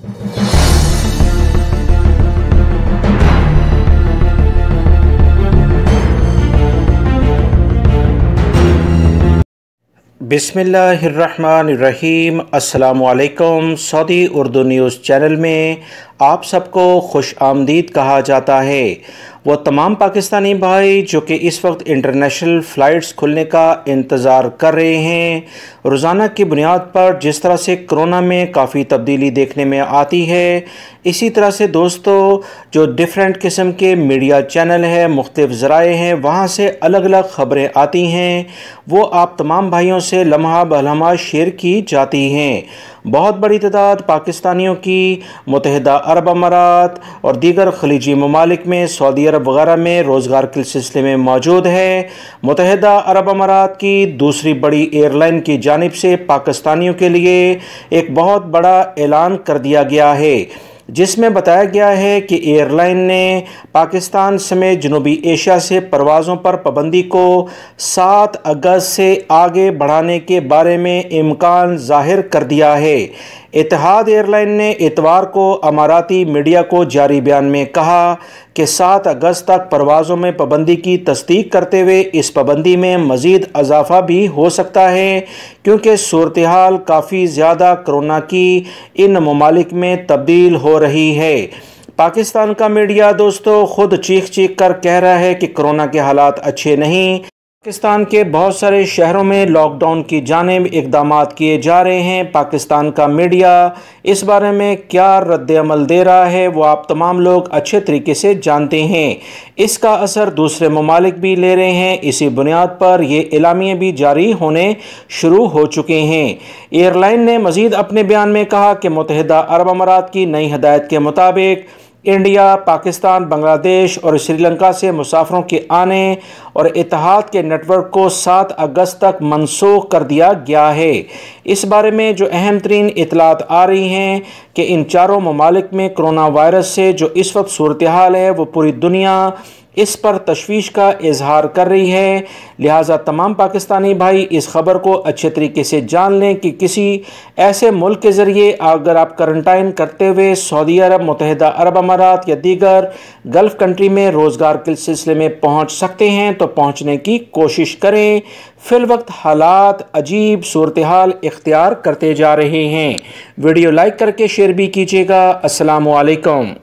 बिस्मिल्लाहिर्रहमानिर्रहीम। अस्सलामुअलैकुम। Saudi Urdu news channel में आप सबको खुश आमदीद कहा जाता है। वो तमाम पाकिस्तानी भाई जो कि इस वक्त इंटरनेशनल फ़्लाइट्स खुलने का इंतज़ार कर रहे हैं, रोज़ाना की बुनियाद पर जिस तरह से कोरोना में काफ़ी तब्दीली देखने में आती है, इसी तरह से दोस्तों जो डिफरेंट किस्म के मीडिया चैनल हैं, मुख्तलिफ़ ज़राए हैं, वहाँ से अलग अलग ख़बरें आती हैं, वो आप तमाम भाइयों से लम्हा बलम्हा शेयर की जाती हैं। बहुत बड़ी तादाद पाकिस्तानियों की मुत्तहिदा अरब अमारात और दीगर खलीजी ममालिक में, सऊदी अरब वगैरह में रोज़गार के सिलसिले में मौजूद है। मुत्तहिदा अरब अमारात की दूसरी बड़ी एयरलाइन की जानिब से पाकिस्तानियों के लिए एक बहुत बड़ा ऐलान कर दिया गया है, जिसमें बताया गया है कि एयरलाइन ने पाकिस्तान समेत जनूबी एशिया से परवाज़ों पर पाबंदी को 7 अगस्त से आगे बढ़ाने के बारे में इम्कान ज़ाहिर कर दिया है। इत्तेहाद एयरलाइन ने इतवार को अमाराती मीडिया को जारी बयान में कहा कि 7 अगस्त तक परवाज़ों में पाबंदी की तस्दीक करते हुए इस पाबंदी में मज़ीद इजाफ़ा भी हो सकता है, क्योंकि सूरत हाल काफ़ी ज़्यादा कोरोना की इन ममालिक में तब्दील हो रही है। पाकिस्तान का मीडिया दोस्तों खुद चीख चीख कर कह रहा है कि कोरोना के हालात अच्छे नहीं। पाकिस्तान के बहुत सारे शहरों में लॉकडाउन की जानिब इक़दामात किए जा रहे हैं। पाकिस्तान का मीडिया इस बारे में क्या रद्द अमल दे रहा है वो आप तमाम लोग अच्छे तरीके से जानते हैं। इसका असर दूसरे ममालिक भी ले रहे हैं। इसी बुनियाद पर ये एलामिये भी जारी होने शुरू हो चुके हैं। एयरलाइन ने मज़ीद अपने बयान में कहा कि मुत्तहिदा अरब अमारात की नई हदायत के मुताबिक इंडिया, पाकिस्तान, बांग्लादेश और श्रीलंका से मुसाफिरों के आने और इत्तेहाद के नेटवर्क को 7 अगस्त तक मनसूख कर दिया गया है। इस बारे में जो अहम तरीन इतलात आ रही हैं कि इन चारों ममालिक में कोरोना वायरस से जो इस वक्त सूरत हाल है वो पूरी दुनिया इस पर तशवीश का इजहार कर रही है। लिहाजा तमाम पाकिस्तानी भाई इस ख़बर को अच्छे तरीके से जान लें कि किसी ऐसे मुल्क के ज़रिए अगर आप क्वारंटाइन करते हुए सऊदी अरब, मुत्तहिदा अरब अमारात या दीगर गल्फ़ कंट्री में रोज़गार के सिलसिले में पहुँच सकते हैं तो पहुँचने की कोशिश करें। फ़िल वक्त हालात अजीब सूरत हाल इख्तियार करते जा रहे हैं। वीडियो लाइक करके शेयर भी कीजिएगा। अस्सलामु अलैकुम।